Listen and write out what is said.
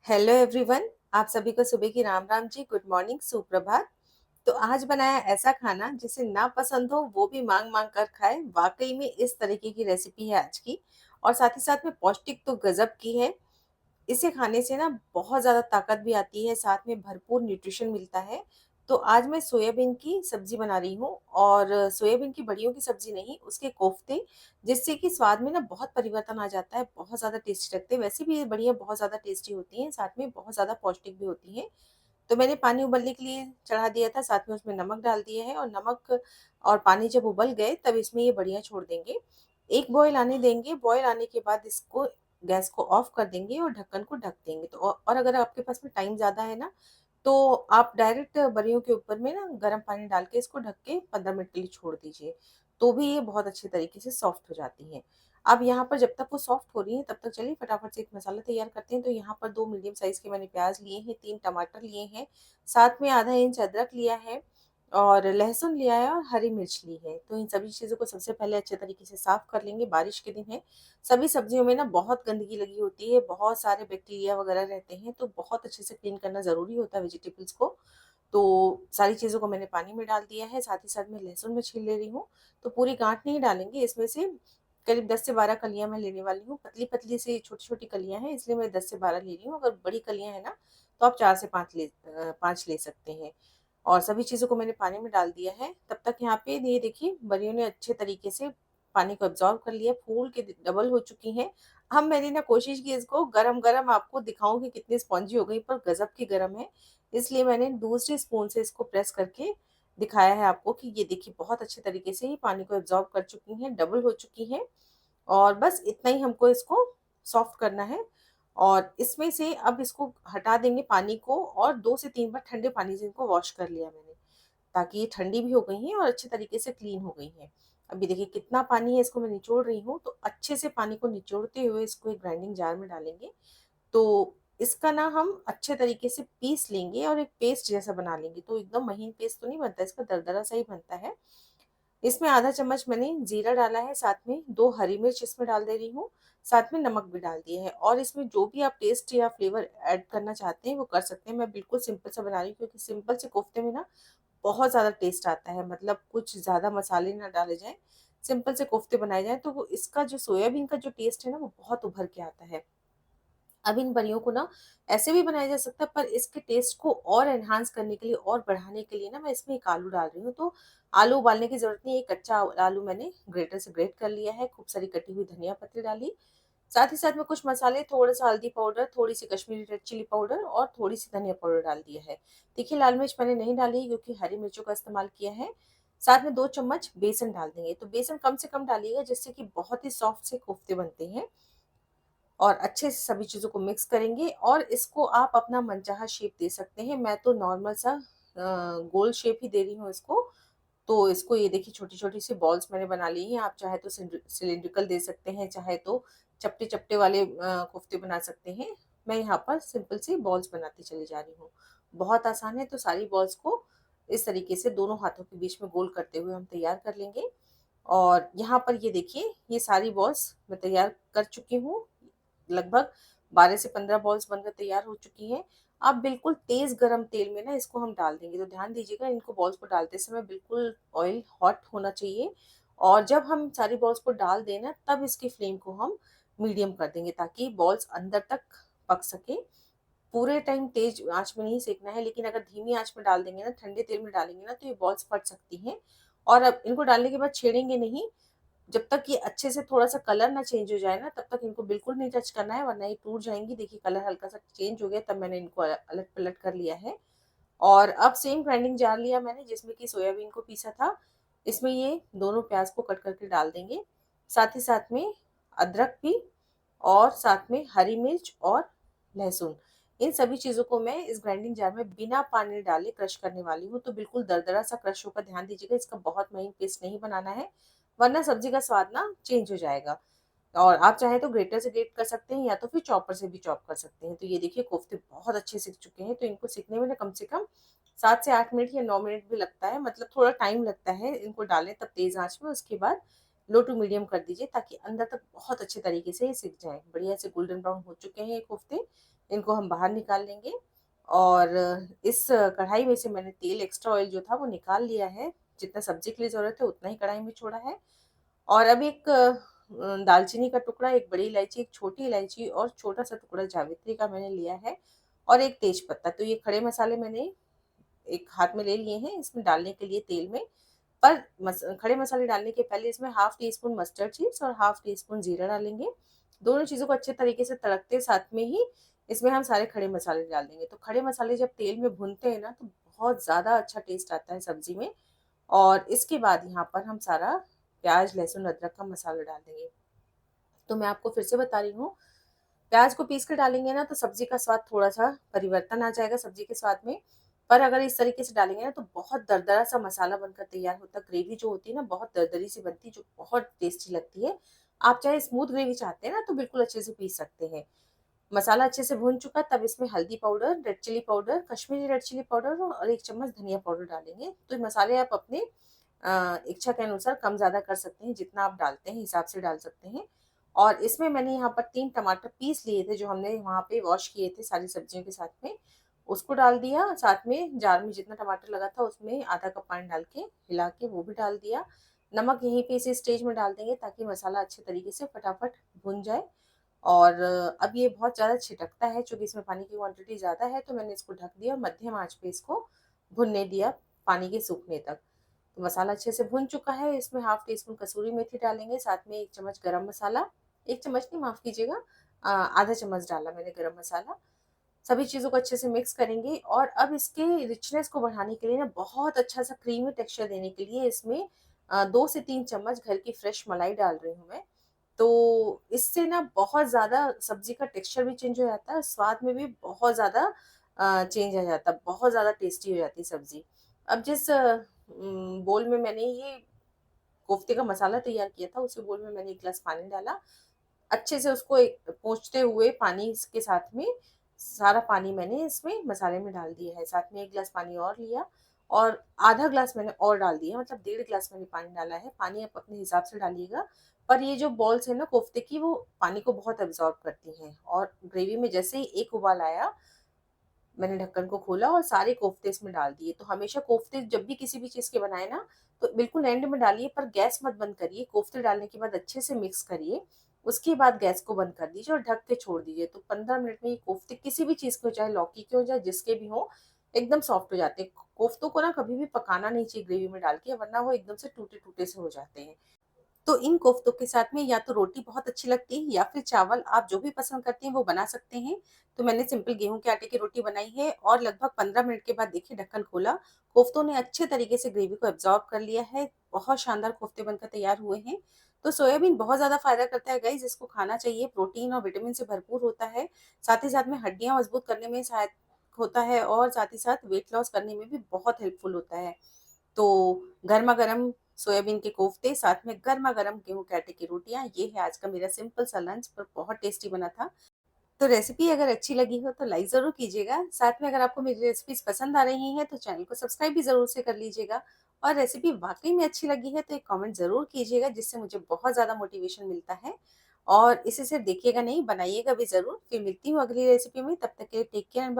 Hello everyone. आप सभी को सुबह की राम राम जी, गुड मॉर्निंग, सुप्रभात। तो आज बनाया ऐसा खाना जिसे ना पसंद हो वो भी मांग मांग कर खाए। वाकई में इस तरीके की रेसिपी है आज की। और साथ ही साथ में पौष्टिक तो गजब की है। इसे खाने से ना बहुत ज़्यादा ताकत भी आती है, साथ में भरपूर न्यूट्रिशन मिलता है। तो आज मैं सोयाबीन की सब्जी बना रही हूँ, और सोयाबीन की बड़ियों की सब्जी नहीं, उसके कोफ्ते, जिससे कि स्वाद में ना बहुत परिवर्तन आ जाता है, बहुत ज़्यादा टेस्टी लगते हैं। वैसे भी ये बड़ियाँ बहुत ज़्यादा टेस्टी होती हैं, साथ में बहुत ज़्यादा पौष्टिक भी होती हैं। तो मैंने पानी उबलने के लिए चढ़ा दिया था, साथ में उसमें नमक डाल दिया है, और नमक और पानी जब उबल गए तब इसमें ये बड़ियाँ छोड़ देंगे। एक बॉयल आने देंगे, बॉयल आने के बाद इसको गैस को ऑफ कर देंगे और ढक्कन को ढक देंगे। तो और अगर आपके पास में टाइम ज़्यादा है ना, तो आप डायरेक्ट बड़ियों के ऊपर में ना गर्म पानी डाल के इसको ढक के 15 मिनट के लिए छोड़ दीजिए। तो भी ये बहुत अच्छे तरीके से सॉफ्ट हो जाती हैं। अब यहाँ पर जब तक वो सॉफ्ट हो रही हैं, तब तक चलिए फटाफट से एक मसाला तैयार करते हैं। तो यहाँ पर 2 मीडियम साइज़ के मैंने प्याज़ लिए हैं, 3 टमाटर लिए हैं, साथ में आधा इंच अदरक लिया है, और लहसुन लिया है, और हरी मिर्च ली है। तो इन सभी चीज़ों को सबसे पहले अच्छे तरीके से साफ कर लेंगे। बारिश के दिन है, सभी सब्जियों में ना बहुत गंदगी लगी होती है, बहुत सारे बैक्टीरिया वगैरह रहते हैं, तो बहुत अच्छे से क्लीन करना ज़रूरी होता है वेजिटेबल्स को। तो सारी चीज़ों को मैंने पानी में डाल दिया है, साथ ही साथ मैं लहसुन में छील ले रही हूँ। तो पूरी गाँठ नहीं डालेंगे, इसमें से करीब 10 से 12 कलियाँ मैं लेने वाली हूँ। पतली-पतली सी छोटी-छोटी कलियाँ हैं, इसलिए मैं 10 से 12 ले रही हूँ। अगर बड़ी कलियाँ हैं ना, तो आप 4 से 5 ले सकते हैं। और सभी चीज़ों को मैंने पानी में डाल दिया है। तब तक यहाँ पे ये देखिए बड़ियों ने अच्छे तरीके से पानी को एब्ज़ॉर्ब कर लिया, फूल के डबल हो चुकी हैं। अब मैंने ना कोशिश की इसको गरम-गरम आपको दिखाऊँ कि कितनी स्पॉन्जी हो गई, पर गज़ब की गरम है। इसलिए मैंने दूसरे स्पून से इसको प्रेस करके दिखाया है आपको कि ये देखिए बहुत अच्छे तरीके से ये पानी को एब्ज़ॉर्ब कर चुकी हैं, डबल हो चुकी हैं। और बस इतना ही हमको इसको सॉफ्ट करना है। और इसमें से अब इसको हटा देंगे पानी को, और 2 से 3 बार ठंडे पानी से इनको वॉश कर लिया मैंने, ताकि ये ठंडी भी हो गई हैं और अच्छे तरीके से क्लीन हो गई हैं। अभी देखिए कितना पानी है, इसको मैं निचोड़ रही हूँ, तो अच्छे से पानी को निचोड़ते हुए इसको एक ग्राइंडिंग जार में डालेंगे। तो इसका ना हम अच्छे तरीके से पीस लेंगे और एक पेस्ट जैसा बना लेंगे। तो एकदम महीन पेस्ट तो नहीं बनता, इसका दरदरा सा ही बनता है। इसमें आधा चम्मच मैंने जीरा डाला है, साथ में 2 हरी मिर्च इसमें डाल दे रही हूँ, साथ में नमक भी डाल दिया है। और इसमें जो भी आप टेस्ट या फ्लेवर ऐड करना चाहते हैं वो कर सकते हैं। मैं बिल्कुल सिंपल सा बना रही हूँ, क्योंकि सिंपल से कोफ्ते में ना बहुत ज़्यादा टेस्ट आता है, मतलब कुछ ज़्यादा मसाले ना डाले जाएँ, सिंपल से कोफ्ते बनाए जाएँ, तो वो इसका जो सोयाबीन का जो टेस्ट है ना वो बहुत उभर के आता है। अब इन बड़ियों को ना ऐसे भी बनाया जा सकता है, पर इसके टेस्ट को और एनहांस करने के लिए और बढ़ाने के लिए ना मैं इसमें एक आलू डाल रही हूँ। तो आलू उबालने की ज़रूरत नहीं है, एक कच्चा आलू मैंने ग्रेटर से ग्रेट कर लिया है, खूब सारी कटी हुई धनिया पत्ती डाली। साथ ही साथ में कुछ मसाले, थोड़ा-सा हल्दी पाउडर, थोड़ी-सी कश्मीरी रेड चिली पाउडर और थोड़ी-सी धनिया पाउडर डाल दिया है। देखिए लाल मिर्च मैंने नहीं डाली है, क्योंकि हरी मिर्चों का इस्तेमाल किया है। साथ में 2 चम्मच बेसन डाल देंगे, तो बेसन कम से कम डालिएगा, जिससे कि बहुत ही सॉफ्ट से कोफ्ते बनते हैं। और अच्छे से सभी चीज़ों को मिक्स करेंगे, और इसको आप अपना मनचाहा शेप दे सकते हैं। मैं तो नॉर्मल सा गोल शेप ही दे रही हूँ इसको। तो इसको ये देखिए छोटी-छोटी सी बॉल्स मैंने बना ली हैं। आप चाहे तो सिलिंड्रिकल दे सकते हैं, चाहे तो चपटे-चपटे वाले कोफ्ते बना सकते हैं। मैं यहाँ पर सिंपल सी बॉल्स बनाती चली जा रही हूँ। बहुत आसान है, तो सारी बॉल्स को इस तरीके से दोनों हाथों के बीच में गोल करते हुए हम तैयार कर लेंगे। और यहाँ पर ये देखिए ये सारी बॉल्स मैं तैयार कर चुकी हूँ। लगभग 12 से 15 बॉल्स बनकर तैयार हो चुकी हैं। अब बिल्कुल तेज़ गरम तेल में ना इसको हम डाल देंगे। तो ध्यान दीजिएगा, इनको बॉल्स को डालते समय बिल्कुल ऑयल हॉट होना चाहिए। और जब हम सारी बॉल्स को डाल दें ना, तब इसकी फ्लेम को हम मीडियम कर देंगे, ताकि बॉल्स अंदर तक पक सकें। पूरे टाइम तेज़ आँच में नहीं सेकना है, लेकिन अगर धीमी आँच में डाल देंगे ना, ठंडे तेल में डालेंगे ना, तो ये बॉल्स फट सकती हैं। और अब इनको डालने के बाद छेड़ेंगे नहीं, जब तक ये अच्छे से थोड़ा-सा कलर ना चेंज हो जाए ना, तब तक इनको बिल्कुल नहीं टच करना है, वरना ये टूट जाएँगी। देखिए कलर हल्का-सा चेंज हो गया, तब मैंने इनको अलट-पलट कर लिया है। और अब सेम ग्राइंडिंग जार लिया मैंने, जिसमें कि सोयाबीन को पीसा था। इसमें ये दोनों प्याज़ को कट करके डाल देंगे। साथ ही साथ में अदरक भी, और साथ में हरी मिर्च और लहसुन। इन सभी चीज़ों को मैं इस ग्राइंडिंग जार में बिना पानी डाले क्रश करने वाली हूँ। तो बिल्कुल दरदरा सा क्रश होगा, ध्यान दीजिएगा, इसका बहुत महीन पेस्ट नहीं बनाना है, वरना सब्ज़ी का स्वाद ना चेंज हो जाएगा। और आप चाहें तो ग्रेटर से ग्रेट कर सकते हैं, या तो फिर चॉपर से भी चॉप कर सकते हैं। तो ये देखिए कोफ्ते बहुत अच्छे सिक चुके हैं, तो इनको सिकने में ना कम से कम 7 से 8 मिनट या 9 मिनट भी लगता है, मतलब थोड़ा टाइम लगता है। इनको डालें तब तेज़ आँच में, उसके बाद लो टू मीडियम कर दीजिए, ताकि अंदर तक बहुत अच्छे तरीके से ये सिक जाएँ। बढ़िया से गोल्डन ब्राउन हो चुके हैं ये कोफ्ते। इनको हम बाहर निकाल लेंगे और इस कढ़ाई में से मैंने तेल एक्स्ट्रा ऑयल जो था वो निकाल लिया है। जितना सब्ज़ी के लिए ज़रूरत है उतना ही कढ़ाई में छोड़ा है। और अब एक दालचीनी का टुकड़ा, एक बड़ी इलायची, एक छोटी इलायची और छोटा-सा टुकड़ा जावित्री का मैंने लिया है और एक तेज पत्ता। तो ये खड़े मसाले मैंने एक हाथ में ले लिए हैं इसमें डालने के लिए तेल में। पर खड़े मसाले डालने के पहले इसमें half tea spoon mustard seeds और हाफ टी स्पून जीरा डालेंगे। दोनों चीज़ों को अच्छे तरीके से तड़कते साथ में ही इसमें हम सारे खड़े मसाले डाल देंगे। तो खड़े मसाले जब तेल में भुनते हैं ना तो बहुत ज़्यादा अच्छा टेस्ट आता है सब्ज़ी में। और इसके बाद यहाँ पर हम सारा प्याज़, लहसुन, अदरक का मसाला डाल देंगे। तो मैं आपको फिर से बता रही हूँ, प्याज़ को पीस कर डालेंगे ना तो सब्ज़ी का स्वाद थोड़ा-सा परिवर्तन आ जाएगा सब्ज़ी के स्वाद में। पर अगर इस तरीके से डालेंगे ना तो बहुत दरदरा सा मसाला बनकर तैयार होता है। ग्रेवी जो होती है ना बहुत दरदरी सी बनती है जो बहुत टेस्टी लगती है। आप चाहे स्मूथ ग्रेवी चाहते हैं ना तो बिल्कुल अच्छे से पीस सकते हैं। मसाला अच्छे से भुन चुका तब इसमें हल्दी powder, red chilli powder, Kashmiri red chilli powder और 1 चम्मच धनिया पाउडर डालेंगे। तो ये मसाले आप अपने इच्छा के अनुसार कम-ज़्यादा कर सकते हैं, जितना आप डालते हैं हिसाब से डाल सकते हैं। और इसमें मैंने यहाँ पर 3 टमाटर पीस लिए थे जो हमने वहाँ पे वॉश किए थे सारी सब्जियों के साथ में, उसको डाल दिया। साथ में जार में जितना टमाटर लगा था उसमें आधा कप पानी डाल के हिला के वो भी डाल दिया। नमक यहीं पे इसी स्टेज में डाल देंगे ताकि मसाला अच्छे तरीके से फटाफट भुन जाए। और अब ये बहुत ज़्यादा छिटकता है, चूँकि इसमें पानी की क्वांटिटी ज़्यादा है तो मैंने इसको ढक दिया और मध्यम आँच पे इसको भुनने दिया पानी के सूखने तक। तो मसाला अच्छे से भुन चुका है, इसमें हाफ टी स्पून कसूरी मेथी डालेंगे, साथ में 1 चम्मच गरम मसाला, 1 चम्मच नहीं माफ़ कीजिएगा, आधा चम्मच डाला मैंने गरम मसाला। सभी चीज़ों को अच्छे से मिक्स करेंगे और अब इसके रिचनेस को बढ़ाने के लिए ना बहुत अच्छा-सा क्रीमी टेक्सचर देने के लिए इसमें 2 से 3 चम्मच घर की फ्रेश मलाई डाल रही हूँ मैं। तो इससे ना बहुत ज़्यादा सब्ज़ी का टेक्सचर भी चेंज हो जाता है, स्वाद में भी बहुत ज़्यादा चेंज आ जाता है, बहुत ज़्यादा टेस्टी हो जाती है सब्ज़ी। अब जिस बोल में मैंने ये कोफ्ते का मसाला तैयार किया था, उसी बोल में मैंने 1 ग्लास पानी डाला। अच्छे से उसको पोंछते हुए पानी इसके साथ में सारा पानी मैंने इसमें मसाले में डाल दिया है। साथ में 1 ग्लास पानी और लिया और आधा ग्लास मैंने और डाल दिया, मतलब 1.5 ग्लास मैंने पानी डाला है। पानी आप अपने हिसाब से डालिएगा। पर ये जो बॉल्स है ना कोफ्ते की वो पानी को बहुत एब्ज़ॉर्ब करती हैं और ग्रेवी में जैसे ही एक उबाल आया मैंने ढक्कन को खोला और सारे कोफ्ते इसमें डाल दिए। तो हमेशा कोफ्ते जब भी किसी भी चीज़ के बनाएँ ना, तो बिल्कुल एंड में डालिए पर गैस मत बंद करिए। कोफ्ते डालने के बाद अच्छे से मिक्स करिए। उसके बाद गैस को बंद कर दीजिए और ढक के छोड़ दीजिए। तो 15 मिनट में ये कोफ्ते किसी भी चीज़ के हो, चाहे लौकी के हो, चाहे जिसके भी हों, एकदम सॉफ्ट हो जाते हैं। कोफ्तों को ना कभी भी पकाना नहीं चाहिए ग्रेवी में डाल के वरना वो एकदम से टूटे-टूटे से हो जाते हैं। तो इन कोफ्तों के साथ में या तो रोटी बहुत अच्छी लगती है या फिर चावल, आप जो भी पसंद करते हैं वो बना सकते हैं। तो मैंने सिंपल गेहूँ के आटे की रोटी बनाई है और लगभग 15 मिनट के बाद देखिए ढक्कन खोला, कोफ्तों ने अच्छे तरीके से ग्रेवी को एब्ज़ॉर्ब कर लिया है। बहुत शानदार कोफ्ते बनकर तैयार हुए हैं। तो सोयाबीन बहुत ज़्यादा फ़ायदा करता है गाइज़, इसको खाना चाहिए, प्रोटीन और विटामिन से भरपूर होता है। साथ ही साथ में हड्डियाँ मज़बूत करने में सहायक होता है और साथ ही साथ वेट लॉस करने में भी बहुत हेल्पफुल होता है। तो गरमा-गरम सोयाबीन के कोफ्ते, साथ में गरमा-गरम गेहूँ के आटे की रोटियाँ, ये है आज का मेरा सिंपल सा लंच पर बहुत टेस्टी बना था। तो रेसिपी अगर अच्छी लगी हो तो लाइक ज़रूर कीजिएगा। साथ में अगर आपको मेरी रेसिपीज़ पसंद आ रही हैं तो चैनल को सब्सक्राइब भी ज़रूर से कर लीजिएगा। और रेसिपी वाक़ई में अच्छी लगी है तो एक कमेंट ज़रूर कीजिएगा जिससे मुझे बहुत ज़्यादा मोटिवेशन मिलता है। और इसे सिर्फ़ देखिएगा नहीं बनाइएगा भी ज़रूर। फिर मिलती हूँ अगली रेसिपी में, तब तक के लिए टेक केयर एंड